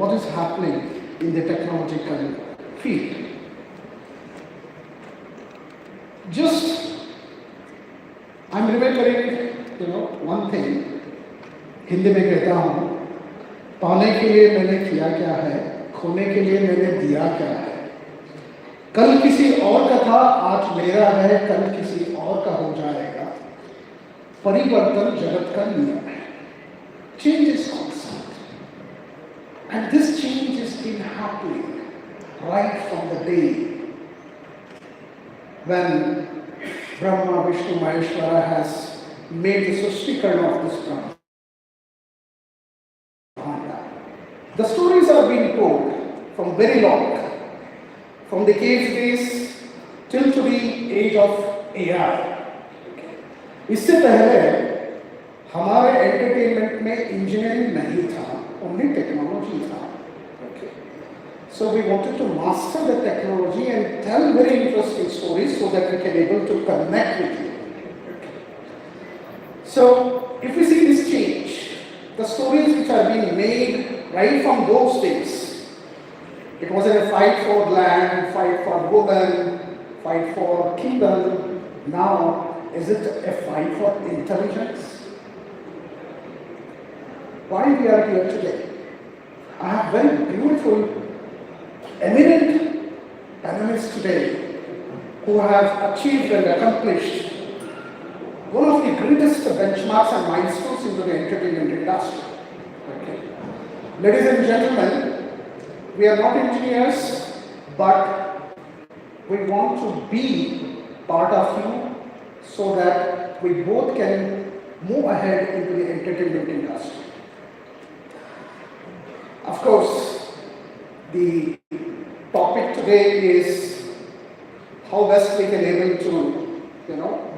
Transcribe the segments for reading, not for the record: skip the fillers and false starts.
what is happening in the technological field. Just, I'm remembering, one thing, Hindi में कहता हूँ, पाने के लिए मैंने किया क्या है, खोने के लिए मैंने दिया क्या है। कल किसी और का था, आज मेरा है, कल किसी और का हो जाएगा। परिवर्तन जगत का नियम है। Change is constant, and this change has been happening right from the day when Brahma, Vishnu, Maheshwara has made the Srishtikarana of this Brahma. The stories are being told from very long, from the cave days till to the age of AI. इससे पहले हमारे entertainment में engineering नहीं था, only technology था. So we wanted to master the technology and tell very interesting stories so that we can able to connect with you. So if we see this change, the stories which are being made right from those days, it wasn't a fight for land, fight for women, fight for kingdom. Now, is it a fight for intelligence? Why we are here today? I have very beautiful, eminent analysts today who have achieved and accomplished one of the greatest benchmarks and milestones into the entertainment industry. Okay. Ladies and gentlemen, we are not engineers, but we want to be part of you so that we both can move ahead into the entertainment industry. Of course, the topic today is how best we can able to,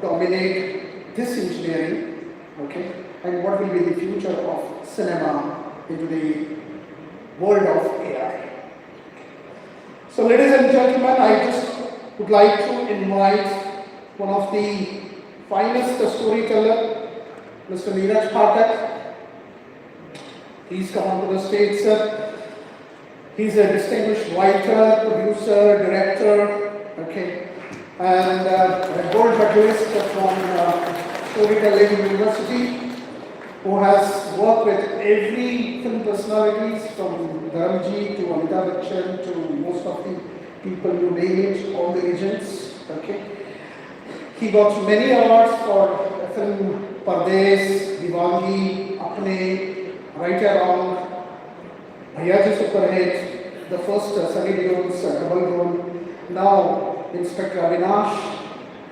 dominate this engineering, okay, and what will be the future of cinema into the world of AI. So, ladies and gentlemen, I just would like to invite one of the finest storyteller, Mr. Neeraj Phatak. Please come onto the stage, sir. He's a distinguished writer, producer, director, okay, and a gold medalist from Storytelling University, who has worked with every film personalities from Dharamji to Amitabh Bachchan to most of the people you name it, all the legends, okay. He got many awards for film Pardes, Diwangi, Apne, Right Around, Bhaiya Ji Superhit, the first Sunny Deol's double role. Now Inspector Avinash,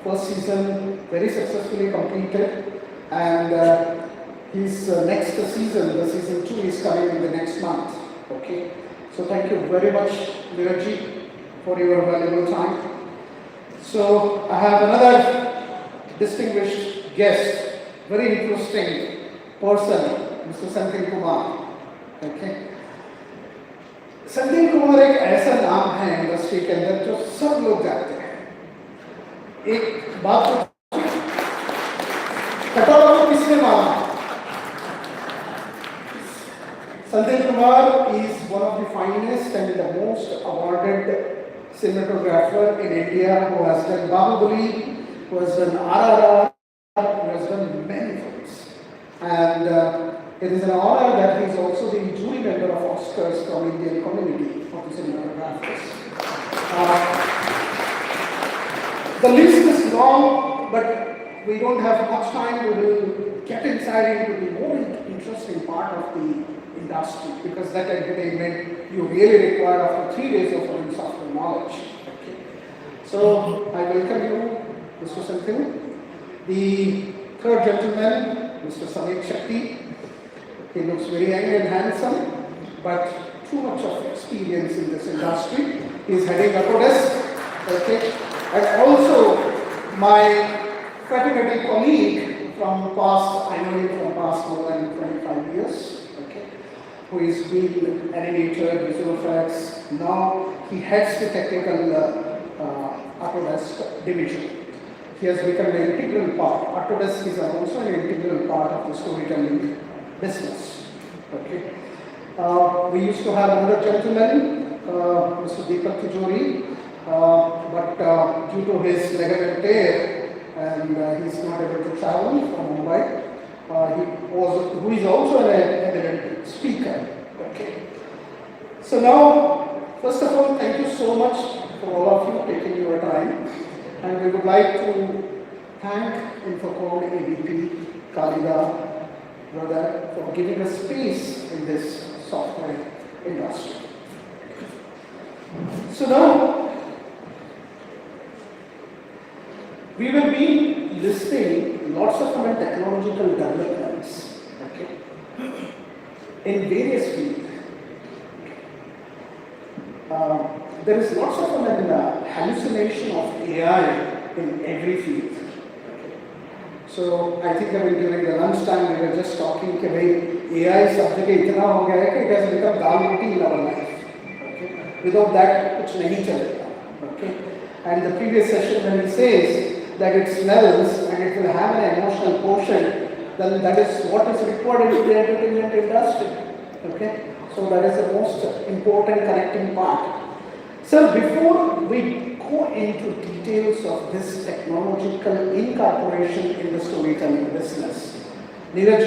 first season very successfully completed, and his next season, the season 2 is coming in the next month. Okay, so thank you very much, Neeraj, for your valuable time. So I have another distinguished guest, very interesting person, Mr. Senthil Kumar. Okay. Sandeep Kumar एक ऐसा नाम है industry के अंदर जो सब लोग जानते हैं. एक बात कटोरा को किसने मारा? Senthil Kumar is one of the finest and the most awarded cinematographer in India, who has done Bahubali, who has done RRR, who has done many films, and it is an honor that he is also the jury member of Oscars from Indian community of the cinematographers. The list is long, but we don't have much time. We will get inside into the more interesting part of the industry, because that entertainment you really require after 3 days of learning software knowledge. Okay. So I welcome you, Mr. Senthil. The third gentleman, Mr. Samit Shakti. He looks very young and handsome, but too much of experience in this industry. He is heading Autodesk, okay, and also my fraternity colleague from past, I know him from past more than 25 years, okay, who is being animator, visual effects. Now he heads the technical Autodesk division. He has become an integral part. Autodesk is also an integral part of the storytelling business. Okay, We used to have another gentleman, Mr. Deepak Tijori, but due to his ligament tear, and he's not able to travel from Mumbai. Who is also an eminent speaker. Okay. So now, first of all, thank you so much for all of you taking your time, and we would like to thank Infocom AVP Kalida brother for giving us space in this software industry. So now, we will be listing lots of different technological developments, okay, in various fields. There is lots of hallucination of AI in every field. So I think during the lunchtime we were just talking that AI subject इतना हो गया है कि it has become dominant in our life. Okay? Without that, कुछ नहीं चलेगा. Okay? And the previous session when he says that it smells and it will have an emotional portion, then that is what is required in the entertainment industry. Okay? So that is the most important connecting part. So before we go into details of this technological incorporation in the storytelling business, Neeraj,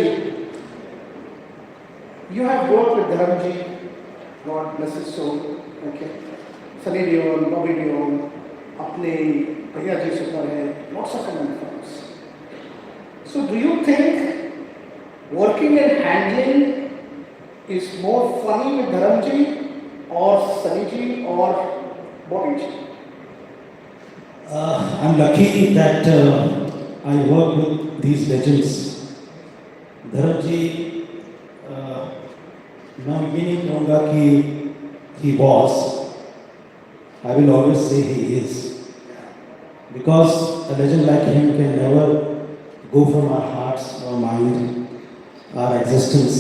you have worked with Dharamji, God bless his soul, okay? Sunny Deol, Bobby Deol, Apne, Bhaiya Ji Super hai, lots of common films. So do you think working and handling is more funny with Dharamji or Sunny Ji or Bobby Ji? I'm lucky that I work with these legends. Dharamji, now ये नहीं कहूँगा कि he was. I will always say he is. Because a legend like him can never go from our hearts, our mind, our existence.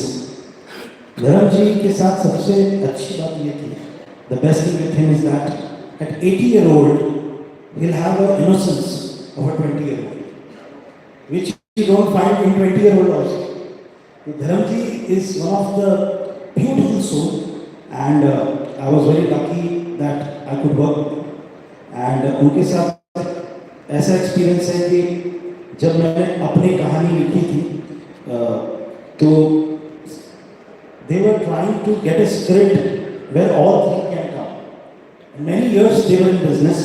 Dharamji के साथ सबसे अच्छी बात ये थी. The best thing with him is that at 80-year-old, he'll have an innocence of a 20-year-old, which you don't find in 20-year-old also. Dharamji is one of the beautiful soul, and I was very lucky that I could work with him. And उनके साथ ऐसा experience है कि जब मैंने अपनी कहानी लिखी थी तो they were trying to get a script where all three can come. And many years they were in business,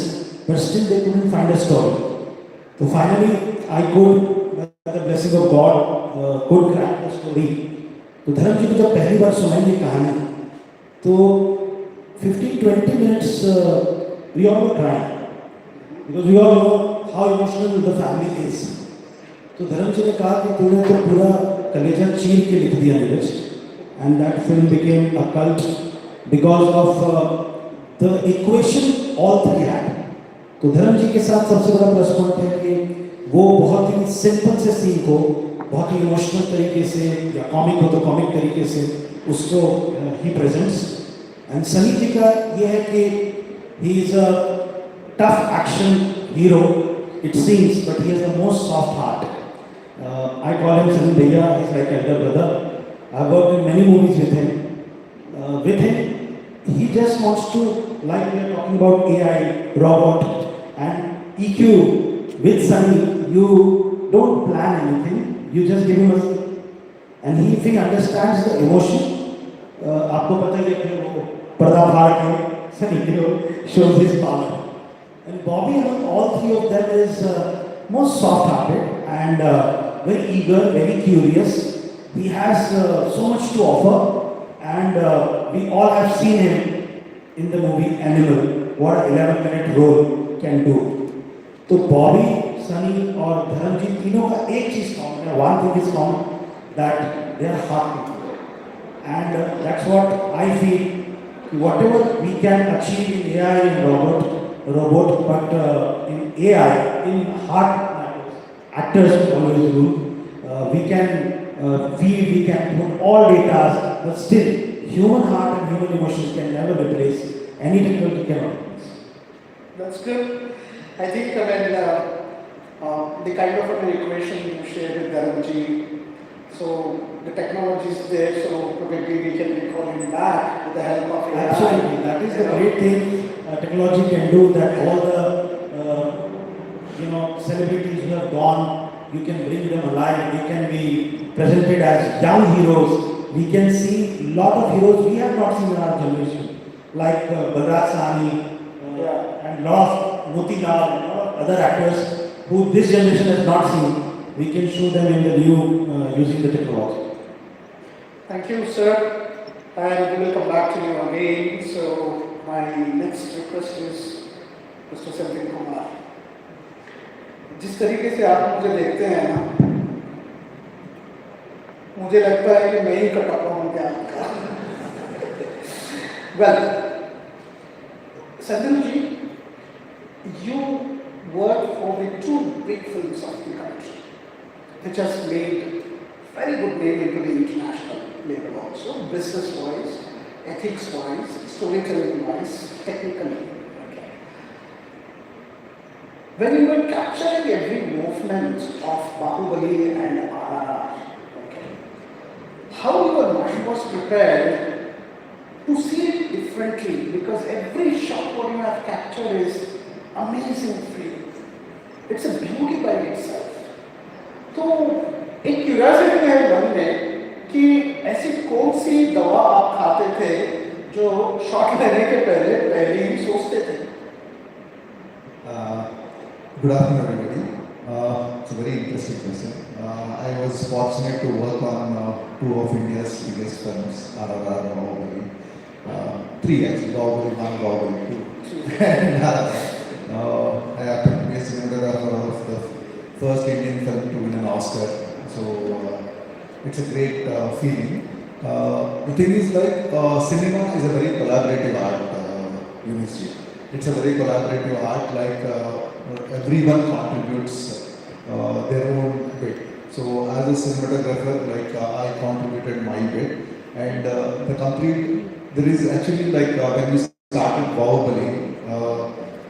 but still they couldn't find a story. So finally, I could, with the blessing of God, could crack the story. तो धर्म जी को जब पहली बार सुनाई ये कहानी, तो 15-20 minutes we all were crying because we all know how emotional the family is. तो धर्म जी ने कहा कि तूने तो पूरा कलेजा चीर के लिख दिया Neeraj, and that film became a cult because of the equation all three had. तो धर्म जी के साथ सबसे बड़ा प्लस पॉइंट है कि वो बहुत ही सिंपल से सीन को बहुत ही इमोशनल तरीके से या कॉमिक हो तो कॉमिक तरीके से उसको ही प्रेजेंट्स. एंड सनी जी का ये है कि he is a tough action hero it seems, but he has the most soft heart. I call him Sunny भैया, is like elder brother. I worked in many movies with him. With him, he just wants to, like we are talking about AI, robot, and EQ. With Sunny, you don't plan anything, you just give him a, and he, if he understands the emotion, आपको पता है कि वो पर्दा फाड़ के Sunny Deol shows his power. And Bobby, among all three of them, is most soft-hearted and very eager, very curious. He has so much to offer, and we all have seen him in the movie Animal, what an 11-minute role can do. तो Bobby, Sunny और धर्मजी तीनों का एक चीज common है, one thing is common, that they are hard people. And that's what I feel, whatever we can achieve in AI and robot, but in AI, in heart matters, actors always rule. We can feel, we can put all data, but still, human heart and human emotions can never replace any technology cannot replace. That's good. I think the kind of an equation you shared with Dharamji, so the technology is there, so probably we can recall him the help of AI. Absolutely, that is the you know. great thing technology can do. That all the celebrities who have gone, you can bring them alive. They can be presented as young heroes. We can see a lot of heroes we have not seen in our generation, like Balraj Sahni and lot of Motilal and lot of other actors who this generation has not seen. We can show them in the new using the technology. Thank you, sir. And we will come back to you again. So my next request is Mr. Sandeep Kumar. जिस तरीके से आप मुझे देखते हैं ना, मुझे लगता है कि मैं ही कटप्पा बन गया आपका। Well, Sandeep ji, you work for the two big films of the country, which has made very good name into the international level also, business-wise, ethics-wise, storytelling-wise, technically. Okay. When you were capturing every movement of Bahubali and RRR, okay, how your mind was prepared to see it differently, because every shot what you have captured is amazing feeling. It's a beauty by itself. तो एक curiosity है मन में कि ऐसी कौन सी दवा आप खाते थे जो शॉट लेने के पहले ही सोचते थे? Good afternoon, everybody. It's a very interesting question. I was fortunate to work on two of India's biggest films, RRR and Bahubali. Three actually, Bahubali 1, Bahubali 2. And I happened to be a cinematographer of the first Indian film to win an Oscar. So it's a great feeling. The thing is like cinema is a very collaborative art, Unity. It's a very collaborative art, like everyone contributes their own bit. So as a cinematographer, like I contributed my bit, and the complete, there is actually like when we started Bahubali,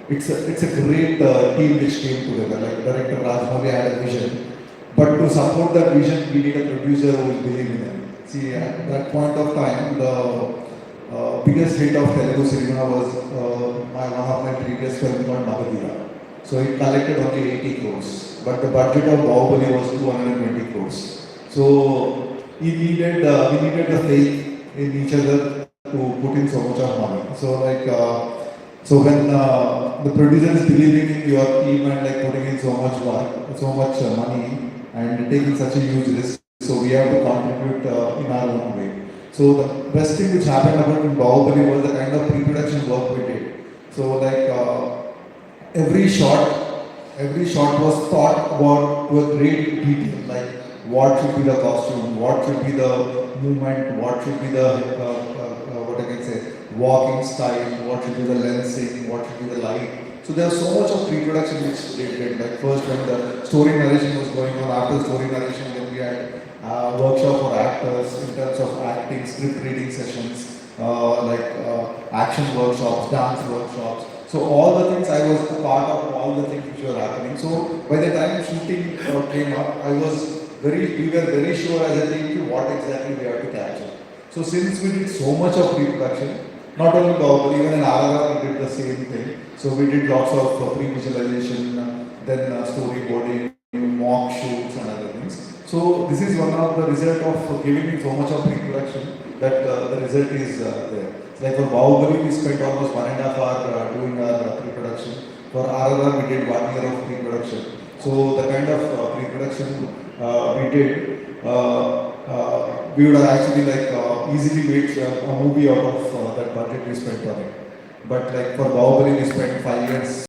it's a great team which came together. Like director Rajamouli had a vision, but to support that vision, we need a producer who will believe in it. See, at that point of time, the biggest hit of Telugu cinema was one of my previous films called Magadira. So it collected only 80 crores, but the budget of Bahubali was 220 crores. So we needed the faith in each other to put in so much of money. So like, so when the producer is believing in your team and like putting in so much work, so much money and taking such a huge risk, so we have to contribute in our own way. So the best thing which happened about in Bahubali was the kind of pre-production work we did. So like every shot was thought about to a great detail, like what should be the costume, what should be the movement, what should be the what I can say, walking style, what should be the lensing, what should be the light. So there was so much of pre-production which they did. Like first when the story narration was going on, after the story narration then we had workshop for actors in terms of acting, script reading sessions, action workshops, dance workshops. So all the things, I was a part of all the things which were happening. So by the time shooting came up, we were very sure as a team what exactly we have to capture. So since we did so much of pre-production, not only Bahubali, even in RRR we did the same thing. So we did lots of pre-visualization, then storyboarding, mock shoots and other things. So this is one of the result of giving so much of pre-production that the result is there. Like for Bahubali, we spent almost 1.5 hours doing our pre-production. For RRR, we did 1 year of pre-production. So the kind of pre-production we did, we would have actually easily made a movie out of that budget we spent on it. But like for Bahubali, we spent 5 years